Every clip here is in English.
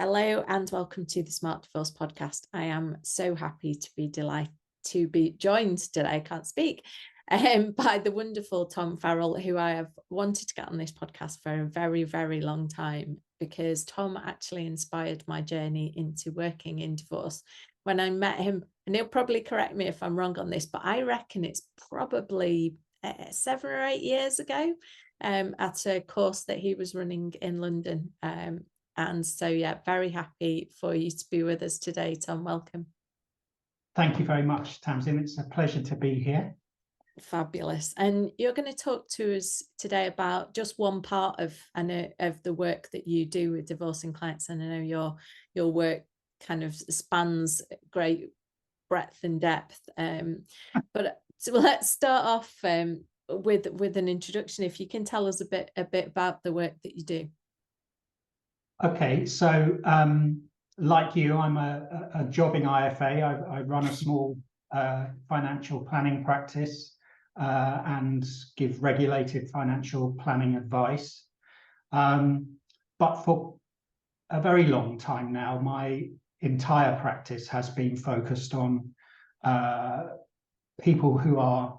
Hello and welcome to the Smart Divorce podcast. I am so happy to be delighted to be joined today, I can't speak, by the wonderful Tom Farrell, who I have wanted to get on this podcast for a very, very long time, because Tom actually inspired my journey into working in divorce. When I met him, and he'll probably correct me if I'm wrong on this, but I reckon it's probably 7 or 8 years ago, at a course that he was running in London. And so, yeah, very happy for you to be with us today, Tom. Welcome. Thank you very much, Tamsin. It's a pleasure to be here. Fabulous. And you're going to talk to us today about just one part of the work that you do with divorcing clients. And I know your work kind of spans great breadth and depth. But so let's start off with an introduction. If you can tell us a bit about the work that you do. Okay, so like you, I'm a jobbing IFA. I run a small financial planning practice and give regulated financial planning advice. But for a very long time now, my entire practice has been focused on people who are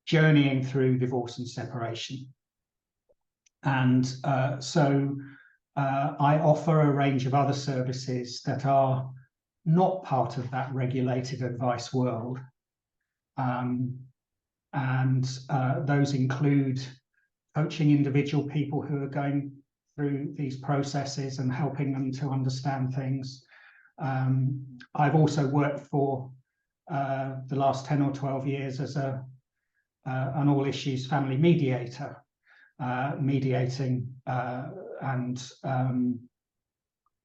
journeying through divorce and separation. And so I offer a range of other services that are not part of that regulated advice world. Those include coaching individual people who are going through these processes and helping them to understand things. I've also worked for the last 10 or 12 years as an all issues family mediator, mediating and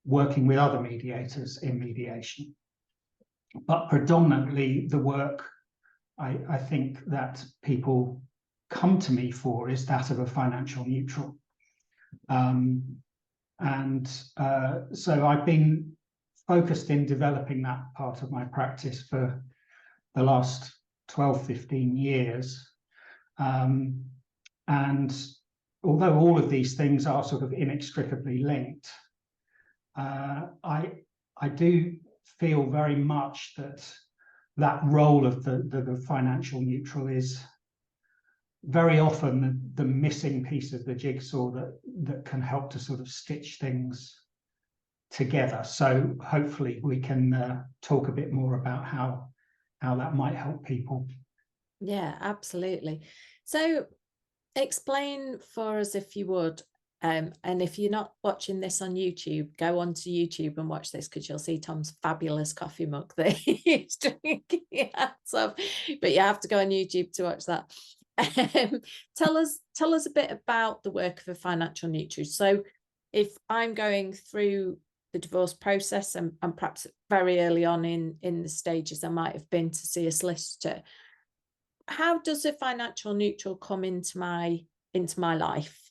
working with other mediators in mediation. But predominantly the work I think that people come to me for is that of a financial neutral. So I've been focused in developing that part of my practice for the last 12, 15 years. And although all of these things are sort of inextricably linked, I do feel very much that role of the financial neutral is very often the missing piece of the jigsaw that can help to sort of stitch things together. So hopefully we can talk a bit more about how that might help people. Yeah, absolutely. So explain for us, if you would, and if you're not watching this on YouTube, go onto YouTube and watch this, because you'll see Tom's fabulous coffee mug that he's drinking out of. But you have to go on YouTube to watch that. Tell us a bit about the work of a financial neutral. So if I'm going through the divorce process and perhaps very early on in the stages I might have been to see a solicitor, how does a financial neutral come into my life?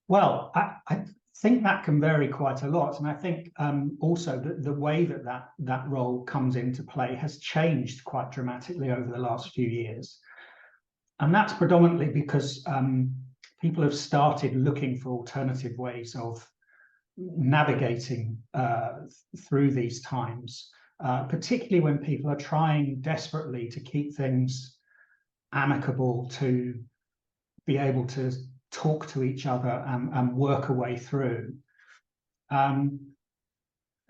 Well, I think that can vary quite a lot. And I think also the way that role comes into play has changed quite dramatically over the last few years. And that's predominantly because people have started looking for alternative ways of navigating through these times, particularly when people are trying desperately to keep things amicable, to be able to talk to each other and work a way through.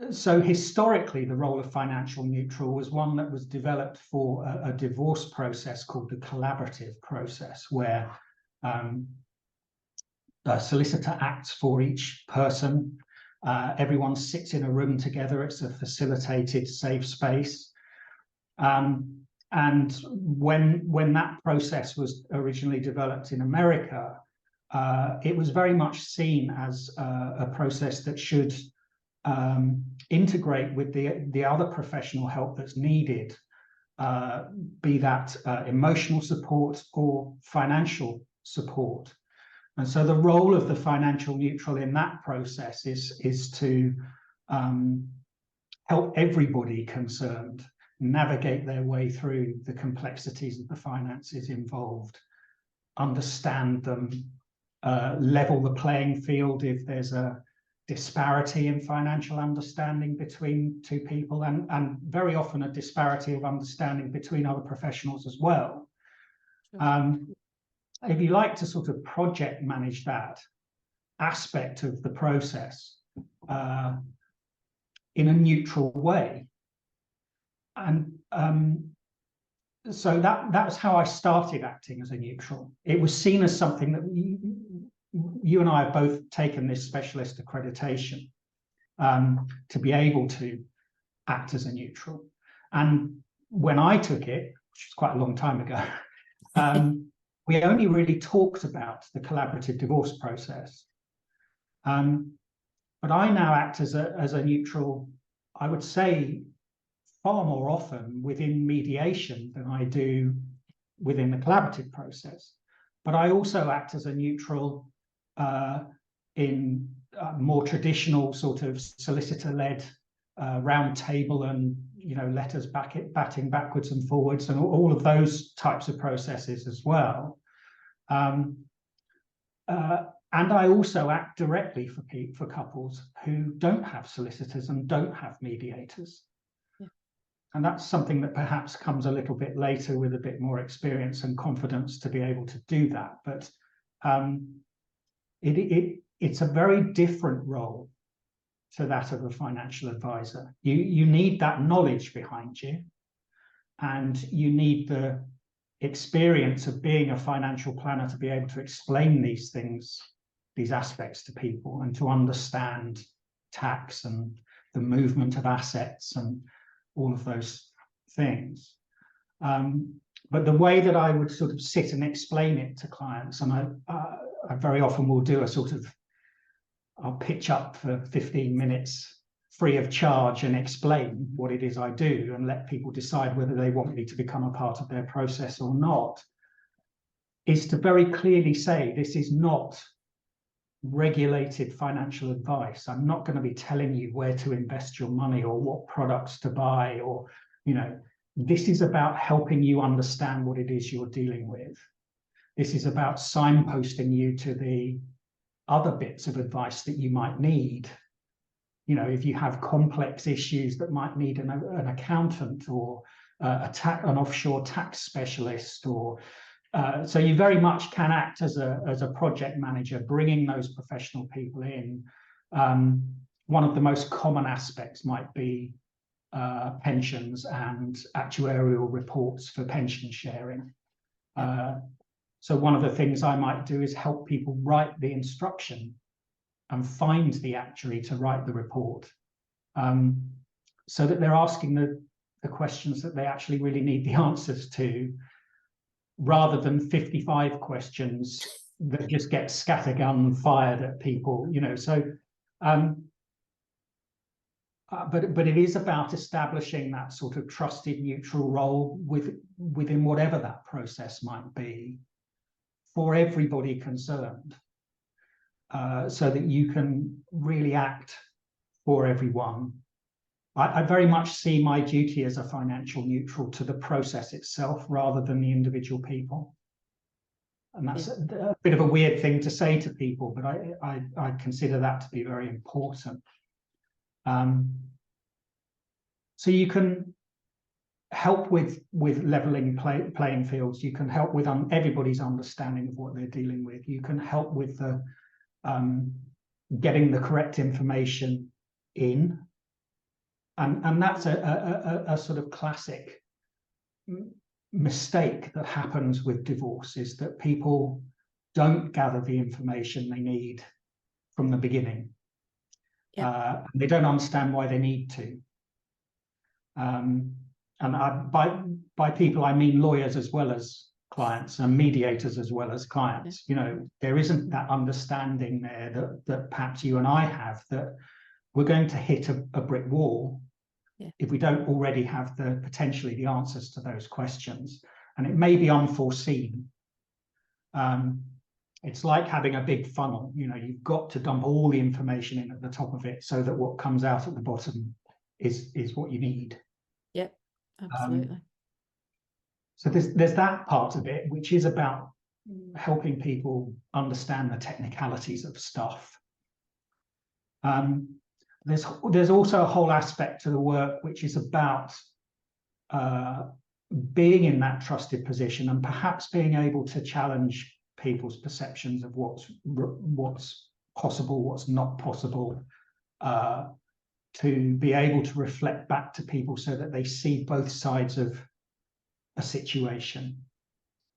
So historically, the role of financial neutral was one that was developed for a divorce process called the collaborative process, where a solicitor acts for each person. Everyone sits in a room together. It's a facilitated, safe space. And when that process was originally developed in America, it was very much seen as a process that should integrate with the other professional help that's needed, be that emotional support or financial support. And so the role of the financial neutral in that process is to help everybody concerned navigate their way through the complexities of the finances involved, understand them, level the playing field if there's a disparity in financial understanding between two people, and very often a disparity of understanding between other professionals as well. Sure. If you like to sort of project manage that aspect of the process in a neutral way, and so that's how I started acting as a neutral. It was seen as something that you and I have both taken this specialist accreditation to be able to act as a neutral. And when I took it, which was quite a long time ago, we only really talked about the collaborative divorce process. But I now act as a neutral, I would say, far more often within mediation than I do within the collaborative process. But I also act as a neutral in more traditional sort of solicitor-led round table and letters batting backwards and forwards and all of those types of processes as well. And I also act directly for couples who don't have solicitors and don't have mediators. Yeah. And that's something that perhaps comes a little bit later with a bit more experience and confidence to be able to do that. But it's a very different role to that of a financial advisor. You need that knowledge behind you, and you need the experience of being a financial planner to be able to explain these things, these aspects to people, and to understand tax and the movement of assets and all of those things. But the way that I would sort of sit and explain it to clients, and I very often will do a sort of, I'll pitch up for 15 minutes free of charge and explain what it is I do and let people decide whether they want me to become a part of their process or not, is to very clearly say this is not regulated financial advice. I'm not going to be telling you where to invest your money or what products to buy, or, this is about helping you understand what it is you're dealing with. This is about signposting you to the other bits of advice that you might need. If you have complex issues that might need an accountant or an offshore tax specialist, or so you very much can act as a project manager, bringing those professional people in. One of the most common aspects might be pensions and actuarial reports for pension sharing. So one of the things I might do is help people write the instruction and find the actuary to write the report, so that they're asking the questions that they actually really need the answers to, rather than 55 questions that just get scattergun fired at people, So, but it is about establishing that sort of trusted neutral role within whatever that process might be for everybody concerned, so that you can really act for everyone. I very much see my duty as a financial neutral to the process itself rather than the individual people. And that's a bit of a weird thing to say to people, but I consider that to be very important. So you can help with leveling playing fields. You can help with everybody's understanding of what they're dealing with. You can help with the getting the correct information in. And that's a sort of classic mistake that happens with divorce, is that people don't gather the information they need from the beginning. They don't understand why they need to. And by people, I mean lawyers as well as clients, and mediators as well as clients. There isn't that understanding there that perhaps you and I have, that we're going to hit a brick wall if we don't already have potentially the answers to those questions. And it may be unforeseen. It's like having a big funnel. You've got to dump all the information in at the top of it so that what comes out at the bottom is what you need. Yep, absolutely. So there's that part of it, which is about helping people understand the technicalities of stuff. There's also a whole aspect to the work which is about being in that trusted position and perhaps being able to challenge people's perceptions of what's possible, what's not possible, to be able to reflect back to people so that they see both sides of a situation.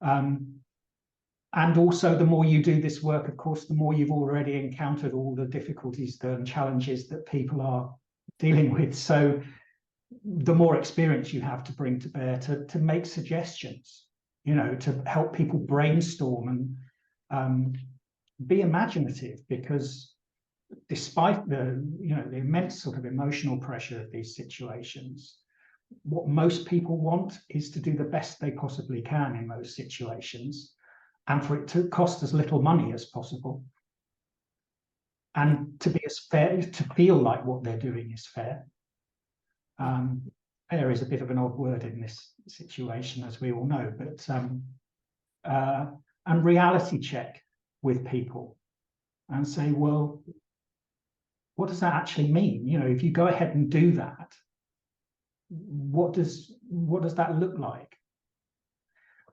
And also, the more you do this work, of course, the more you've already encountered all the difficulties and challenges that people are dealing with. So the more experience you have to bring to bear to make suggestions, you know, to help people brainstorm and be imaginative, because despite the immense sort of emotional pressure of these situations, what most people want is to do the best they possibly can in those situations, and for it to cost as little money as possible, and to be as fair, to feel like what they're doing is fair. Fair is a bit of an odd word in this situation, as we all know, but and reality check with people and say, well, what does that actually mean? You know, if you go ahead and do that, what does that look like?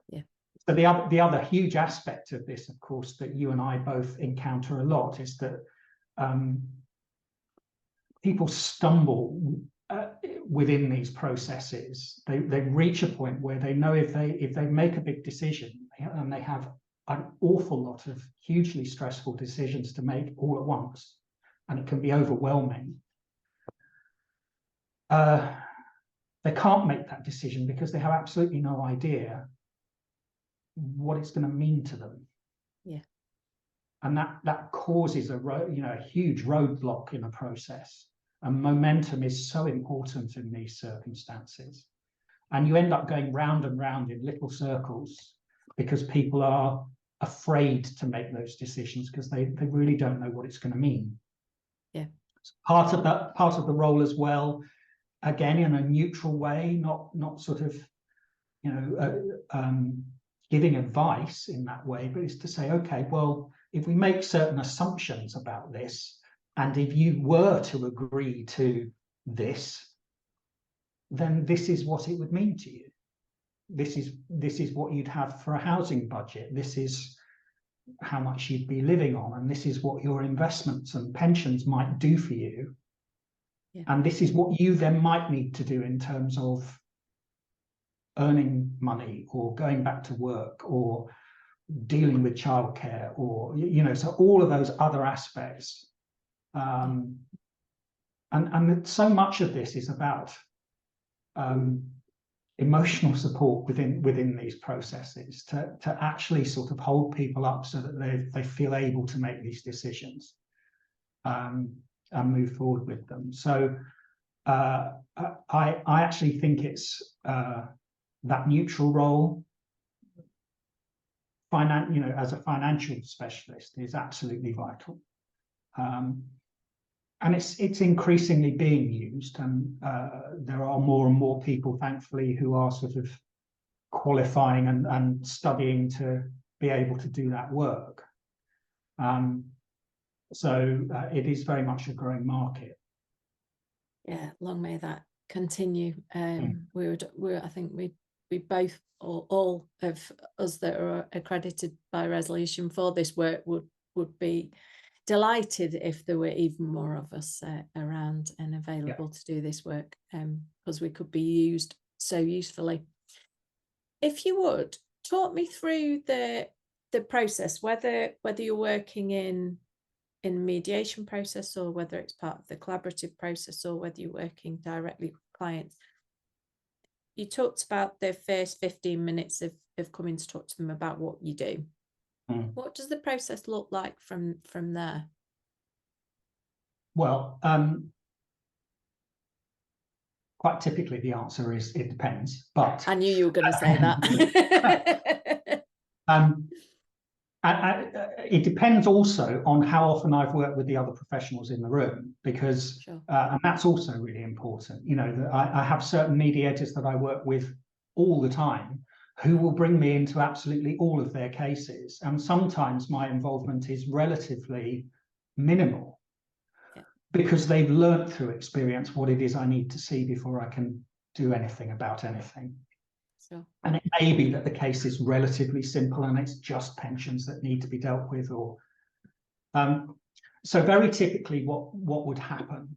Yeah. So the other huge aspect of this, of course, that you and I both encounter a lot is that people stumble within these processes. They reach a point where they know if they make a big decision and they have an awful lot of hugely stressful decisions to make all at once, and it can be overwhelming. They can't make that decision because they have absolutely no idea what it's going to mean to them. Yeah. And that causes a huge roadblock in a process. And momentum is so important in these circumstances. And you end up going round and round in little circles because people are afraid to make those decisions because they really don't know what it's going to mean. Yeah. Part of the role as well, again, in a neutral way, not sort of, giving advice in that way, but is to say, okay, well, if we make certain assumptions about this, and if you were to agree to this, then this is what it would mean to you. This is what you'd have for a housing budget. This is how much you'd be living on, and this is what your investments and pensions might do for you. Yeah. And this is what you then might need to do in terms of earning money or going back to work or dealing with childcare, or so all of those other aspects. And so much of this is about emotional support within these processes to actually sort of hold people up so that they feel able to make these decisions and move forward with them. So I actually think it's that neutral role, as a financial specialist, is absolutely vital. And it's increasingly being used, and there are more and more people, thankfully, who are sort of qualifying and studying to be able to do that work. So it is very much a growing market. Yeah, long may that continue. I think we both, or all of us that are accredited by Resolution for this work, would be delighted if there were even more of us around and available to do this work, because we could be used so usefully. If you would talk me through the process, whether you're working in mediation process, or whether it's part of the collaborative process, or whether you're working directly with clients. You talked about the first 15 minutes of coming to talk to them about what you do. What does the process look like from there? Well, quite typically the answer is it depends, but I knew you were going to say that. It depends also on how often I've worked with the other professionals in the room, because Sure. And that's also really important. I have certain mediators that I work with all the time who will bring me into absolutely all of their cases, and sometimes my involvement is relatively minimal. because they've learnt through experience what it is I need to see before I can do anything about anything. Sure. And it may be that the case is relatively simple and it's just pensions that need to be dealt with, or so very typically what would happen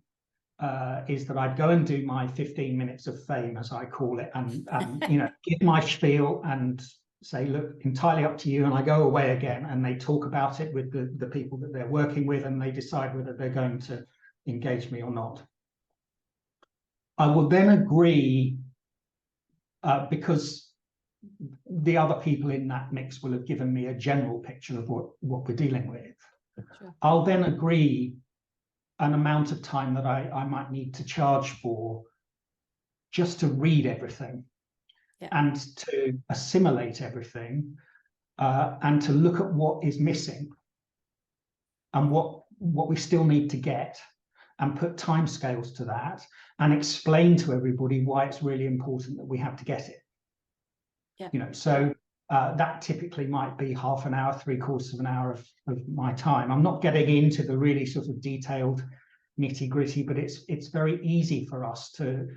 is that I'd go and do my 15 minutes of fame, as I call it, and you know, give my spiel and say, look, entirely up to you, and I go away again, and they talk about it with the people that they're working with, and they decide whether they're going to engage me or not. I will then agree, because the other people in that mix will have given me a general picture of what we're dealing with. Sure. I'll then agree an amount of time that I might need to charge for just to read everything, yeah, and to assimilate everything, and to look at what is missing and what we still need to get, and put timescales to that, and explain to everybody why it's really important that we have to get it. Yeah. You know, so that typically might be half an hour, 3/4 of an hour of my time. I'm not getting into the really sort of detailed nitty-gritty, but it's very easy for us to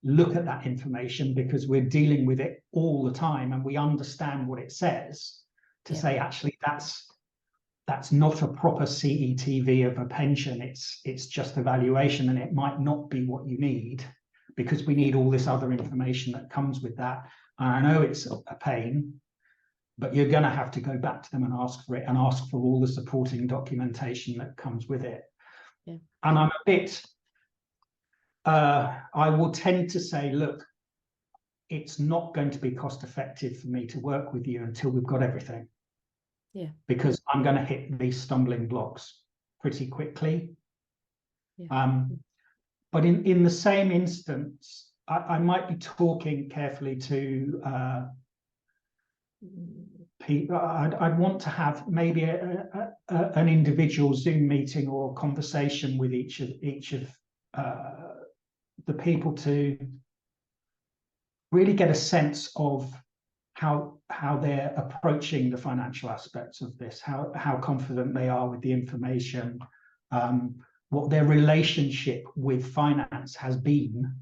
look at that information because we're dealing with it all the time, and we understand what it says to, yeah, say, actually, that's not a proper CETV of a pension. It's just a valuation, and it might not be what you need because we need all this other information that comes with that. And I know it's a pain, but you're going to have to go back to them and ask for it, and ask for all the supporting documentation that comes with it. Yeah. And I'm a bit, I will tend to say, look, it's not going to be cost effective for me to work with you until we've got everything. Yeah. Because I'm going to hit these stumbling blocks pretty quickly. Yeah. But in the same instance, I might be talking carefully to people. I'd want to have maybe an individual Zoom meeting or conversation with each of the people to really get a sense of how they're approaching the financial aspects of this, how confident they are with the information, what their relationship with finance has been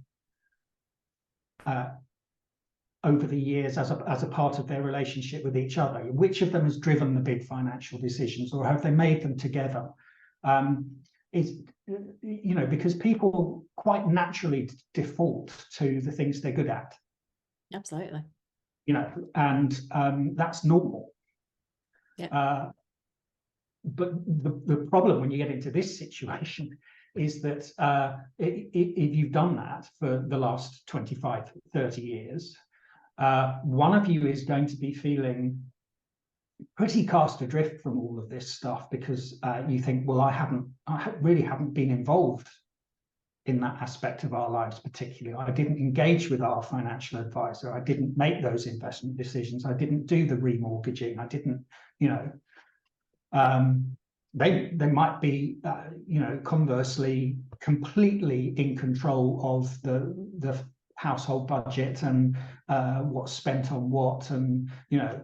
over the years as a part of their relationship with each other. Which of them has driven the big financial decisions, or have they made them together? You know, because people quite naturally default to the things they're good at. Absolutely. You know, and that's normal. Yeah. But the problem when you get into this situation is that if you've done that for the last 25, 30 years, one of you is going to be feeling pretty cast adrift from all of this stuff because you think, well, I really haven't been involved in that aspect of our lives particularly. I didn't engage with our financial advisor. I didn't make those investment decisions. I didn't do the remortgaging. I didn't, you know, they might be, you know, conversely completely in control of the household budget and what's spent on what, and, you know,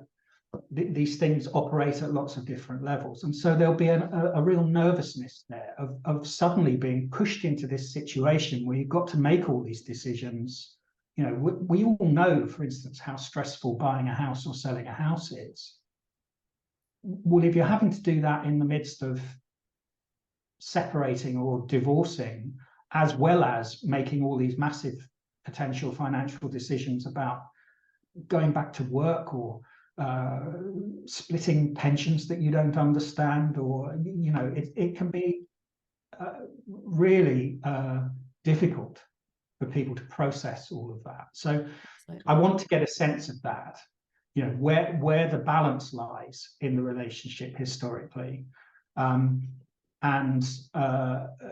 these things operate at lots of different levels. And so there'll be a real nervousness there of suddenly being pushed into this situation where you've got to make all these decisions. You know, we all know, for instance, how stressful buying a house or selling a house is. Well, if you're having to do that in the midst of separating or divorcing, as well as making all these massive potential financial decisions about going back to work, or splitting pensions that you don't understand, or, you know, it can be really difficult for people to process all of that. So I want to get a sense of that, you know, where the balance lies in the relationship historically, and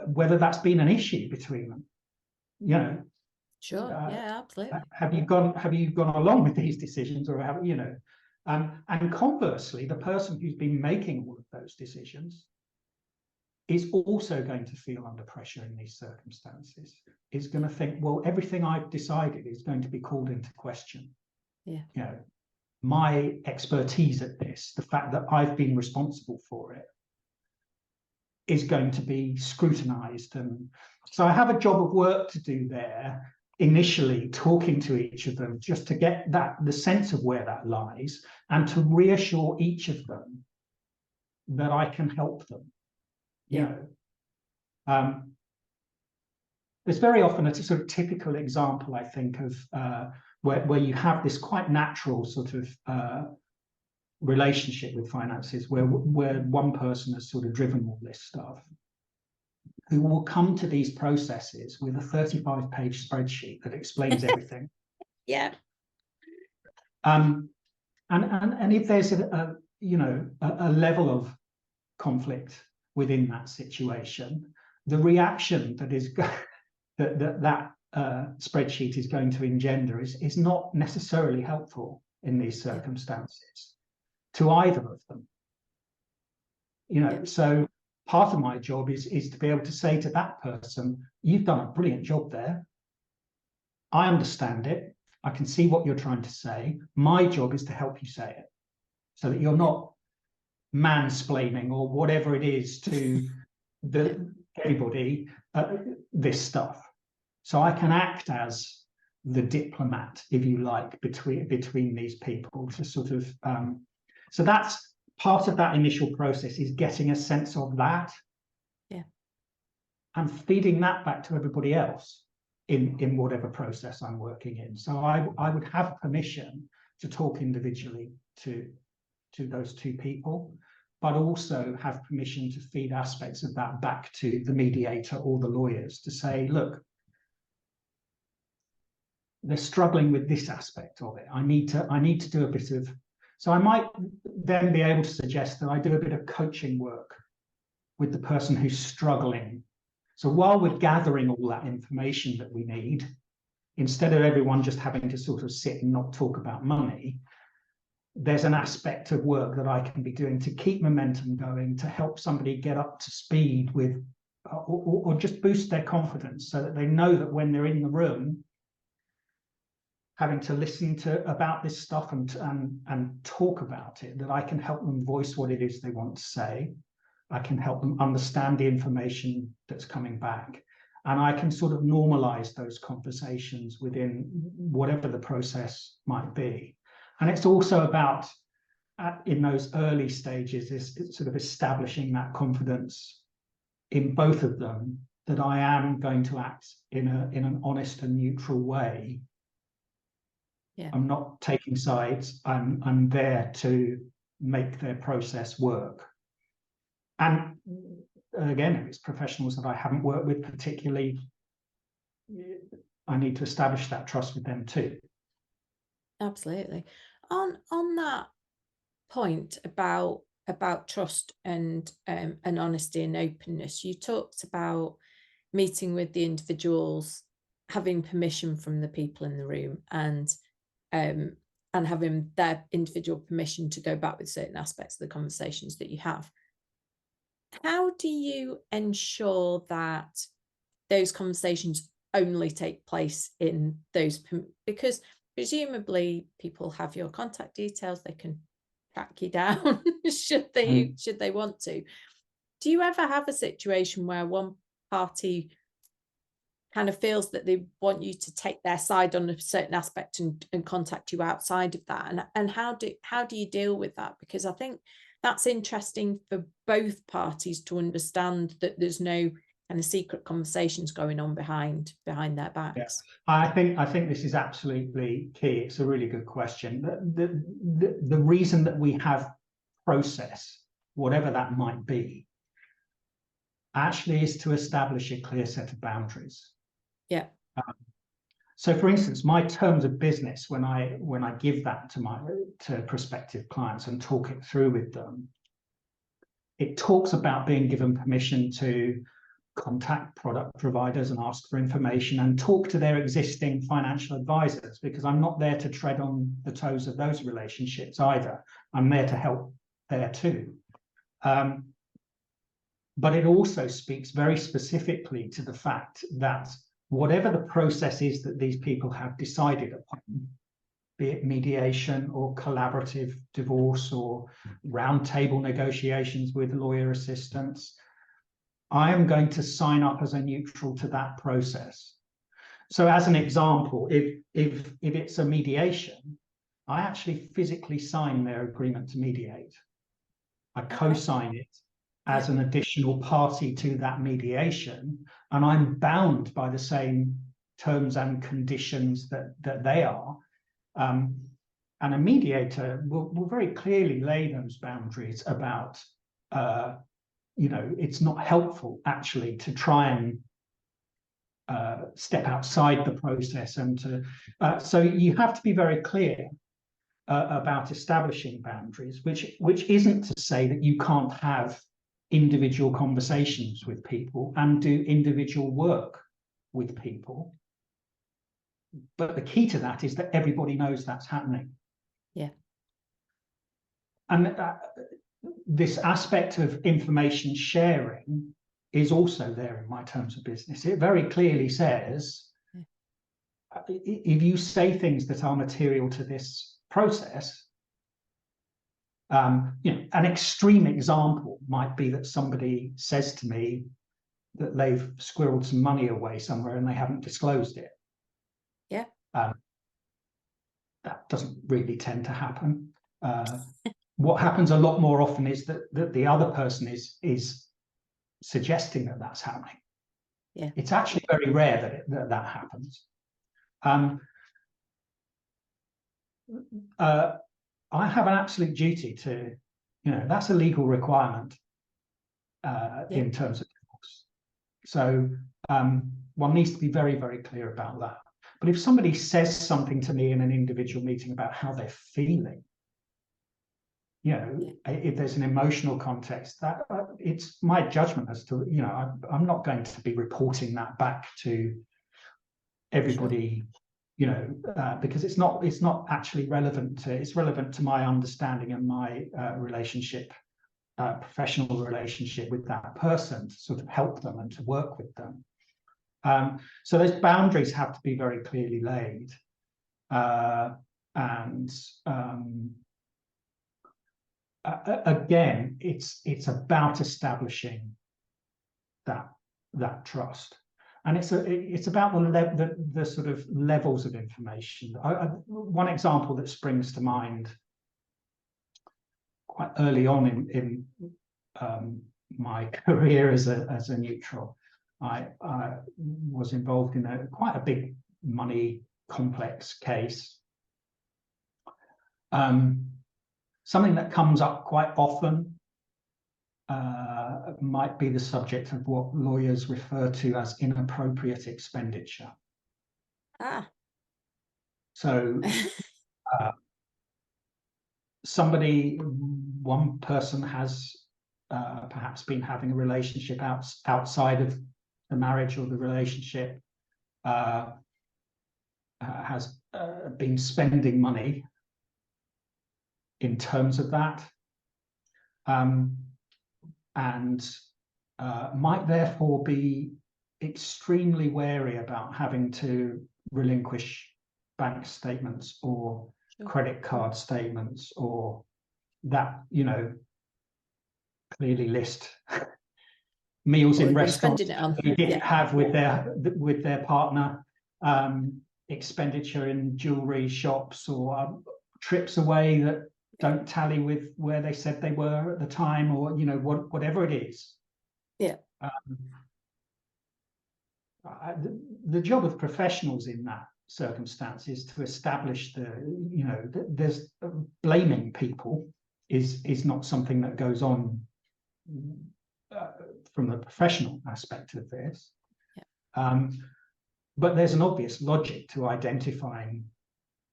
whether that's been an issue between them, you know. Sure. Yeah, absolutely. Have you gone along with these decisions, or have, you know? And conversely, the person who's been making all of those decisions is also going to feel under pressure in these circumstances. Is going to think, well, everything I've decided is going to be called into question. Yeah. You know, my expertise at this, the fact that I've been responsible for it. is going to be scrutinized. And so I have a job of work to do there, initially talking to each of them, just to get the sense of where that lies, and to reassure each of them that I can help them. You know, there's very often a sort of typical example, I think, of where you have this quite natural sort of relationship with finances, where one person has sort of driven all this stuff, who will come to these processes with a 35-page spreadsheet that explains everything. Yeah. And if there's a level of conflict within that situation, the reaction that is that spreadsheet is going to engender is not necessarily helpful in these circumstances to either of them. You know, so part of my job is to be able to say to that person, you've done a brilliant job there. I understand it. I can see what you're trying to say. My job is to help you say it so that you're not mansplaining or whatever it is to everybody this stuff. So I can act as the diplomat, if you like, between these people to sort of so that's part of that initial process, is getting a sense of that, and feeding that back to everybody else in whatever process I'm working in. So I would have permission to talk individually to those two people, but also have permission to feed aspects of that back to the mediator or the lawyers to say, look, they're struggling with this aspect of it. I need to do a bit of, so I might then be able to suggest that I do a bit of coaching work with the person who's struggling. So while we're gathering all that information that we need, instead of everyone just having to sort of sit and not talk about money, there's an aspect of work that I can be doing to keep momentum going, to help somebody get up to speed with, or just boost their confidence so that they know that when they're in the room, having to listen to about this stuff and talk about it, that I can help them voice what it is they want to say. I can help them understand the information that's coming back. And I can sort of normalize those conversations within whatever the process might be. And it's also about, in those early stages, is sort of establishing that confidence in both of them, that I am going to act in an honest and neutral way. I'm not taking sides. I'm there to make their process work. And again, if it's professionals that I haven't worked with particularly, I need to establish that trust with them too. Absolutely. On that point about trust and honesty and openness, you talked about meeting with the individuals, having permission from the people in the room, and having their individual permission to go back with certain aspects of the conversations that you have. How do you ensure that those conversations only take place in those, because presumably people have your contact details, they can track you down should they want to. Do you ever have a situation where one party kind of feels that they want you to take their side on a certain aspect and contact you outside of that? And how do you deal with that? Because I think that's interesting for both parties to understand that there's no kind of secret conversations going on behind their backs. Yeah. I think this is absolutely key. It's a really good question. The reason that we have process, whatever that might be, actually is to establish a clear set of boundaries. Yeah. So, for instance, my terms of business, when I give that to prospective clients and talk it through with them, it talks about being given permission to contact product providers and ask for information and talk to their existing financial advisors, because I'm not there to tread on the toes of those relationships either. I'm there to help there too. But it also speaks very specifically to the fact that whatever the process is that these people have decided upon, be it mediation or collaborative divorce or roundtable negotiations with lawyer assistants, I am going to sign up as a neutral to that process. So as an example, if it's a mediation, I actually physically sign their agreement to mediate. I co-sign it as an additional party to that mediation, and I'm bound by the same terms and conditions that they are. And a mediator will very clearly lay those boundaries about, it's not helpful actually to try and step outside the process, and to so you have to be very clear about establishing boundaries, which isn't to say that you can't have individual conversations with people and do individual work with people. But the key to that is that everybody knows that's happening. Yeah. And this aspect of information sharing is also there in my terms of business. It very clearly says, if you say things that are material to this process, an extreme example might be that somebody says to me that they've squirreled some money away somewhere and they haven't disclosed it. Yeah. That doesn't really tend to happen. What happens a lot more often is that the other person is suggesting that that's happening. Yeah. It's actually very rare that happens. I have an absolute duty to, that's a legal requirement in terms of divorce. So one needs to be very, very clear about that. But if somebody says something to me in an individual meeting about how they're feeling, if there's an emotional context, that it's my judgment as to, I'm not going to be reporting that back to everybody. Sure. Because it's not actually relevant it's relevant to my understanding and my relationship, professional relationship with that person, to sort of help them and to work with them. So those boundaries have to be very clearly laid, and again, it's about establishing that trust. And it's about the sort of levels of information. One example that springs to mind quite early on in my career as a neutral, I was involved in quite a big money complex case. Something that comes up quite often might be the subject of what lawyers refer to as inappropriate expenditure. So one person has perhaps been having a relationship outside of the marriage or the relationship, has been spending money in terms of that, and might therefore be extremely wary about having to relinquish bank statements or credit card statements, or that, clearly list meals in restaurants they didn't have with their partner, expenditure in jewelry shops, or trips away that don't tally with where they said they were at the time, or whatever it is. Yeah. The job of professionals in that circumstance is to establish there's blaming people is not something that goes on from the professional aspect of this. Yeah. But there's an obvious logic to identifying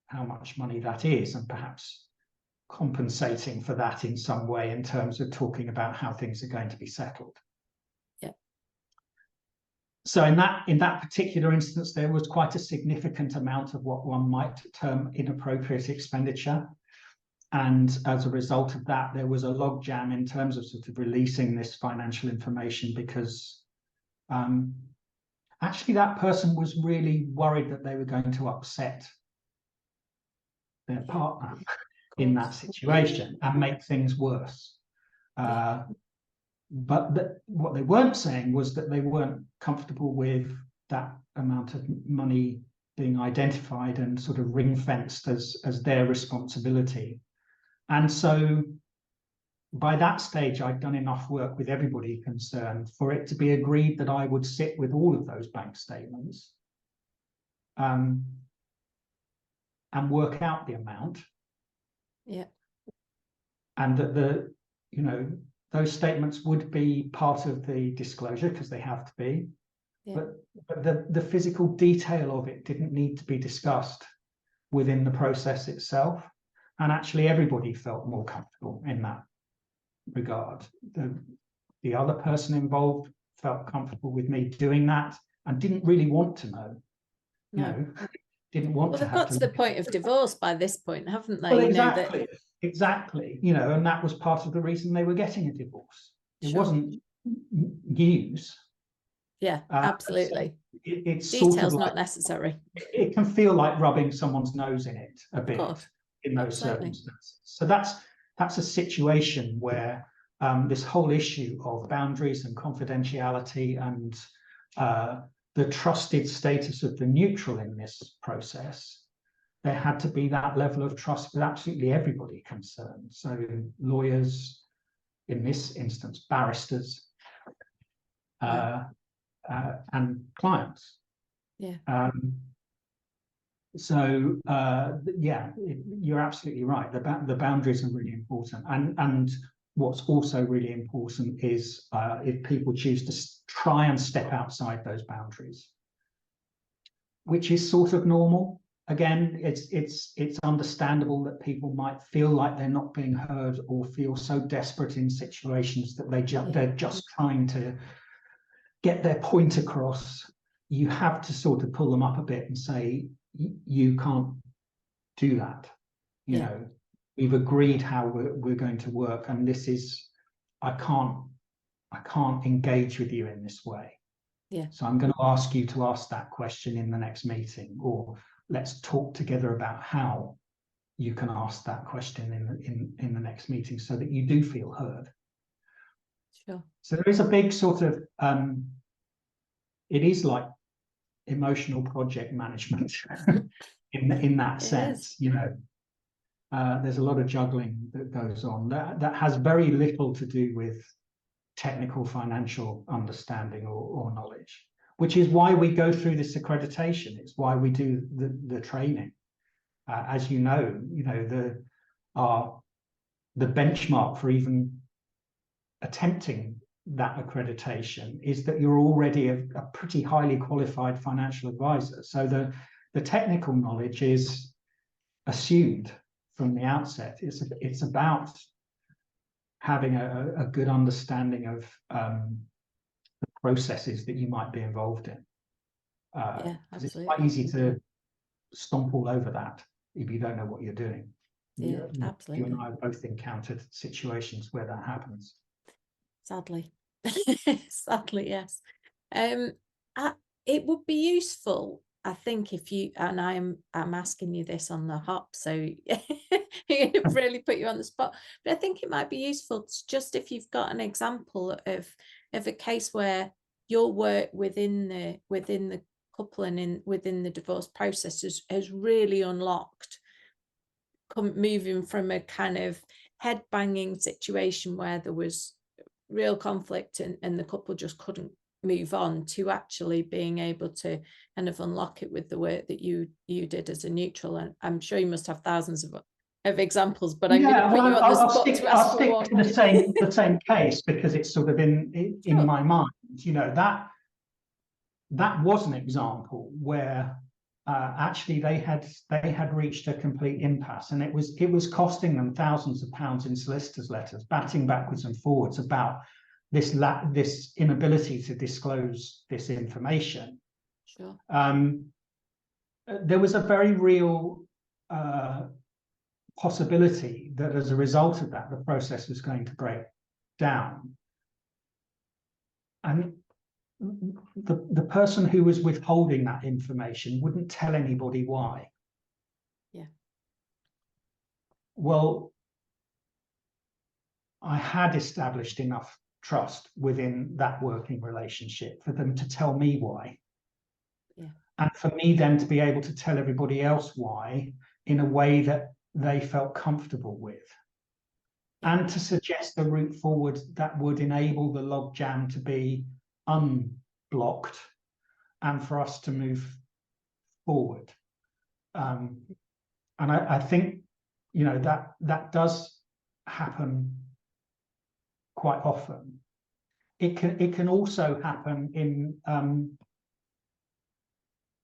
how much money that is, and perhaps compensating for that in some way in terms of talking about how things are going to be settled. Yeah. So in that particular instance, there was quite a significant amount of what one might term inappropriate expenditure. And as a result of that, there was a logjam in terms of sort of releasing this financial information, because actually that person was really worried that they were going to upset their partner in that situation and make things worse. But what they weren't saying was that they weren't comfortable with that amount of money being identified and sort of ring-fenced as their responsibility. And so by that stage, I'd done enough work with everybody concerned for it to be agreed that I would sit with all of those bank statements and work out the amount. Yeah. And that those statements would be part of the disclosure because they have to be. Yeah. But the physical detail of it didn't need to be discussed within the process itself. And actually everybody felt more comfortable in that regard. The other person involved felt comfortable with me doing that and didn't really want to know. No. Didn't want to have to. They've got to the point of divorce by this point, haven't they? Well, exactly. Exactly. And that was part of the reason they were getting a divorce. It wasn't news. Yeah, absolutely. It's details sort of like, not necessary. It can feel like rubbing someone's nose in it a bit in those circumstances. So that's a situation where this whole issue of boundaries and confidentiality and the trusted status of the neutral in this process, there had to be that level of trust with absolutely everybody concerned. So lawyers, in this instance, barristers, and clients. Yeah. You're absolutely right. The boundaries are really important, and what's also really important is if people choose to try and step outside those boundaries, which is sort of normal. Again, it's understandable that people might feel like they're not being heard or feel so desperate in situations that they're just trying to get their point across. You have to sort of pull them up a bit and say, you can't do that. You know, we've agreed how we're going to work, and this is, I can't engage with you in this way. Yeah. So I'm going to ask you to ask that question in the next meeting, or let's talk together about how you can ask that question in the next meeting so that you do feel heard. Sure. So there is a big sort of, it is like emotional project management in that sense, there's a lot of juggling that goes on that has very little to do with technical financial understanding or knowledge, which is why we go through this accreditation. It's why we do the training. As you know, the benchmark for even attempting that accreditation is that you're already a pretty highly qualified financial advisor. So the technical knowledge is assumed from the outset. It's about having a good understanding of the processes that you might be involved in. Because it's quite easy to stomp all over that if you don't know what you're doing. Yeah, absolutely. You and I have both encountered situations where that happens. Sadly. Sadly, yes. It would be useful, I think, if you, and I'm asking you this on the hop, so it really put you on the spot, but I think it might be useful just if you've got an example of a case where your work within the couple and within the divorce process has really unlocked, moving from a kind of head banging situation where there was real conflict and the couple just couldn't move on, to actually being able to kind of unlock it with the work that you did as a neutral. And I'm sure you must have thousands of examples, but I'm going to put you on the spot to ask for one. I'll stick to the same case because it's sort of in my mind. That was an example where actually they had reached a complete impasse, and it was costing them thousands of pounds in solicitors' letters, batting backwards and forwards about this inability to disclose this information. Sure. There was a very real possibility that as a result of that, the process was going to break down. And the person who was withholding that information wouldn't tell anybody why. Yeah. Well, I had established enough trust within that working relationship, for them to tell me why. Yeah. And for me then to be able to tell everybody else why in a way that they felt comfortable with. Yeah. And to suggest a route forward that would enable the logjam to be unblocked and for us to move forward. And I think, you know, that does happen quite often. It can also happen in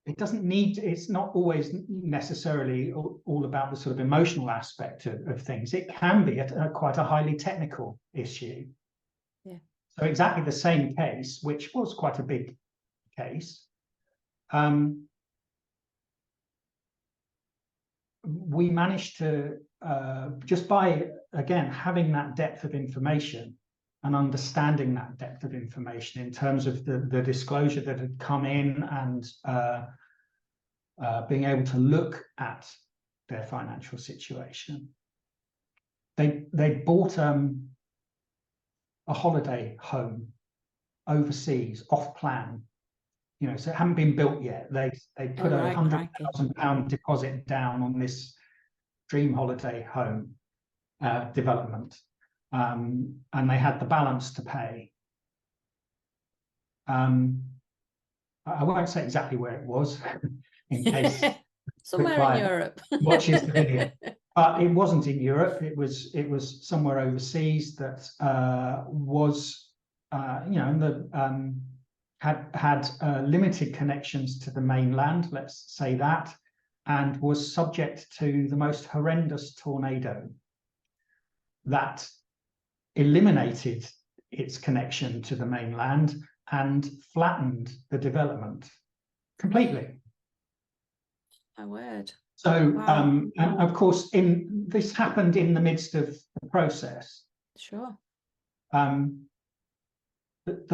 it doesn't need, it's not always necessarily all about the sort of emotional aspect of things. It can be quite a highly technical issue. Yeah. So exactly the same case, which was quite a big case, we managed to, just by, again, having that depth of information and understanding that depth of information in terms of the disclosure that had come in, and being able to look at their financial situation. They bought a holiday home overseas, off plan, you know, so it hadn't been built yet. They put a £100,000 deposit down on this dream holiday home development, and they had the balance to pay. I won't say exactly where it was, in case somewhere in Europe watches the video, but it wasn't in Europe. It was somewhere overseas that was, you know, had limited connections to the mainland, let's say that, and was subject to the most horrendous tornado that eliminated its connection to the mainland and flattened the development completely. My word. So, wow. And of course, this happened in the midst of the process. Sure. The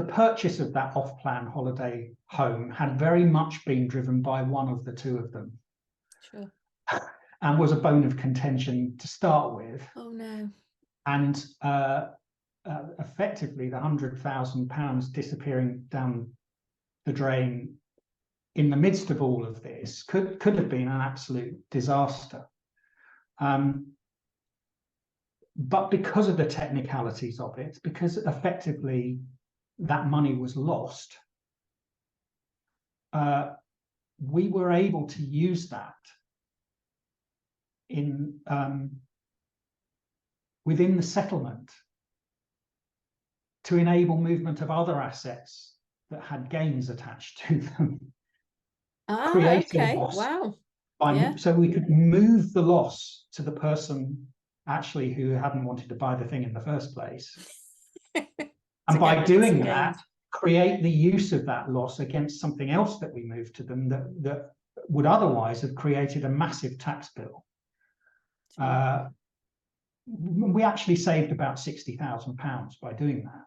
purchase of that off-plan holiday home had very much been driven by one of the two of them. Sure. And was a bone of contention to start with. Oh no. And effectively, the £100,000 disappearing down the drain in the midst of all of this could have been an absolute disaster. But because of the technicalities of it, because effectively that money was lost, we were able to use that in within the settlement to enable movement of other assets that had gains attached to them. Okay. Wow. Yeah. So we could move the loss to the person actually who hadn't wanted to buy the thing in the first place. And by doing that, create the use of that loss against something else that we moved to them that would otherwise have created a massive tax bill. We actually saved about £60,000 by doing that.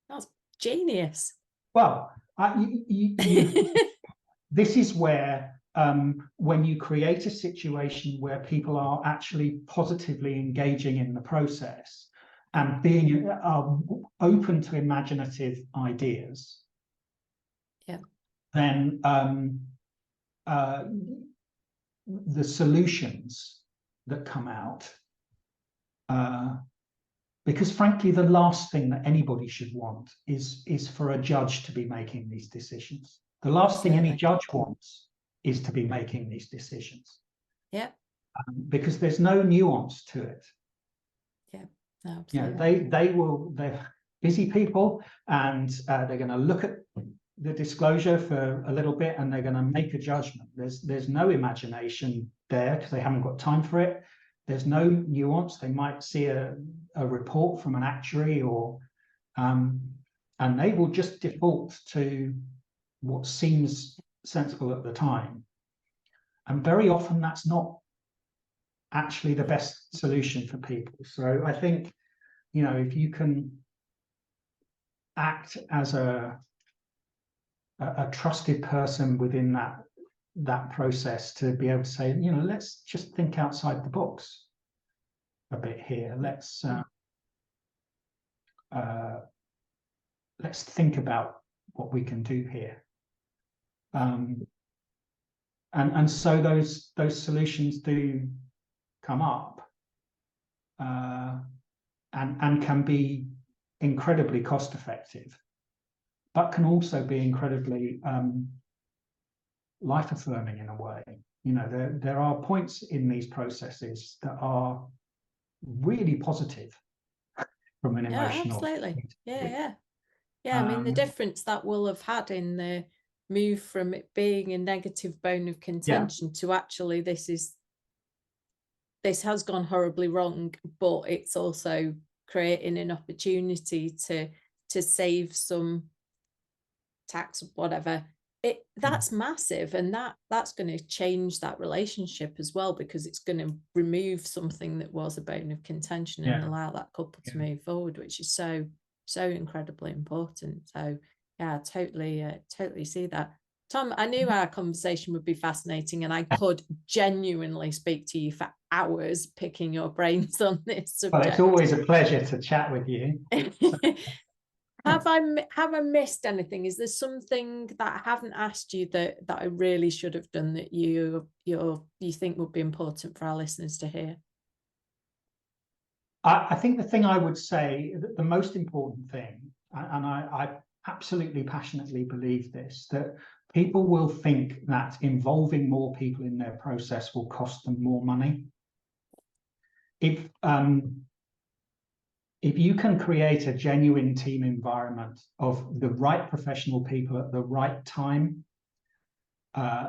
That's genius. Well, this is where, when you create a situation where people are actually positively engaging in the process and being open to imaginative ideas, yeah, then the solutions that come out, because frankly, the last thing that anybody should want is for a judge to be making these decisions. The last thing any judge wants is to be making these decisions. Yeah. Because there's no nuance to it. Yeah. No, absolutely. You know, they're busy people, and they're going to look at the disclosure for a little bit and they're going to make a judgment. There's no imagination there because they haven't got time for it. There's no nuance. They might see a report from an actuary or and they will just default to what seems sensible at the time. And very often that's not actually the best solution for people. So I think, you know, if you can act as a trusted person within that process to be able to say, you know, let's just think outside the box a bit here. Let's let's think about what we can do here. And so those solutions do come up, and can be incredibly cost effective, but can also be incredibly life affirming in a way. You know, there are points in these processes that are really positive from an emotional. Absolutely. Yeah. I mean, the difference that we'll have had in the move from it being a negative bone of contention to actually this has gone horribly wrong, but it's also creating an opportunity to save some tax, whatever. That's massive, and that's going to change that relationship as well, because it's going to remove something that was a bone of contention and allow that couple to move forward, which is so incredibly important. So yeah, totally see that. Tom, I knew our conversation would be fascinating, and I could genuinely speak to you for hours picking your brains on this subject. Well, it's always a pleasure to chat with you. Have I missed anything? Is there something that I haven't asked you that I really should have done that you think would be important for our listeners to hear? I think the thing I would say, the most important thing, and I absolutely passionately believe this, that people will think that involving more people in their process will cost them more money. If you can create a genuine team environment of the right professional people at the right time,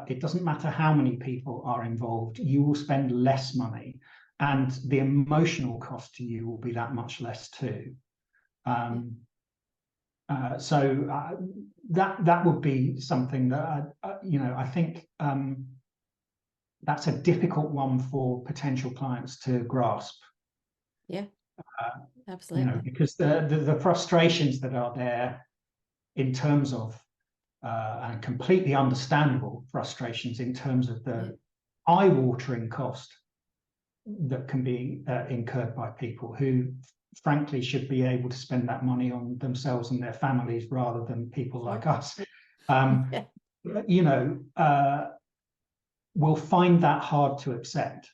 it doesn't matter how many people are involved, you will spend less money, and the emotional cost to you will be that much less too. So that would be something that I think that's a difficult one for potential clients to grasp. Yeah, absolutely. Because the frustrations that are there in terms of and completely understandable frustrations in terms of the eye-watering cost that can be incurred by people who frankly should be able to spend that money on themselves and their families rather than people like us, will find that hard to accept.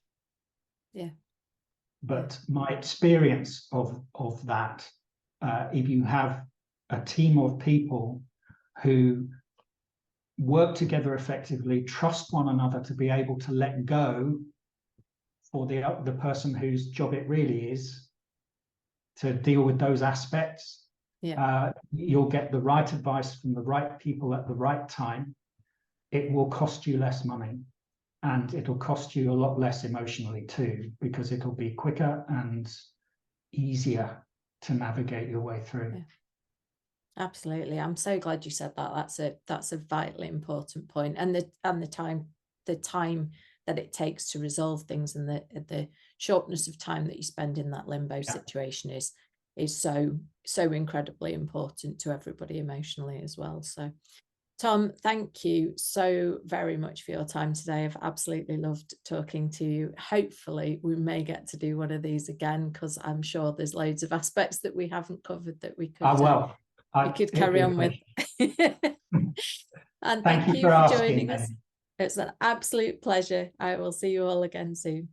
But my experience of that, if you have a team of people who work together effectively, trust one another to be able to let go for the person whose job it really is to deal with those aspects, you'll get the right advice from the right people at the right time. It will cost you less money, and it'll cost you a lot less emotionally too, because it'll be quicker and easier to navigate your way through. Absolutely. I'm so glad you said that. That's a vitally important point. And the time that it takes to resolve things, and the shortness of time that you spend in that limbo situation is so incredibly important to everybody emotionally as well. So Tom, thank you so very much for your time today. I've absolutely loved talking to you. Hopefully we may get to do one of these again, because I'm sure there's loads of aspects that we haven't covered that we could carry on with. And thank you for joining us. It's an absolute pleasure. I will see you all again soon.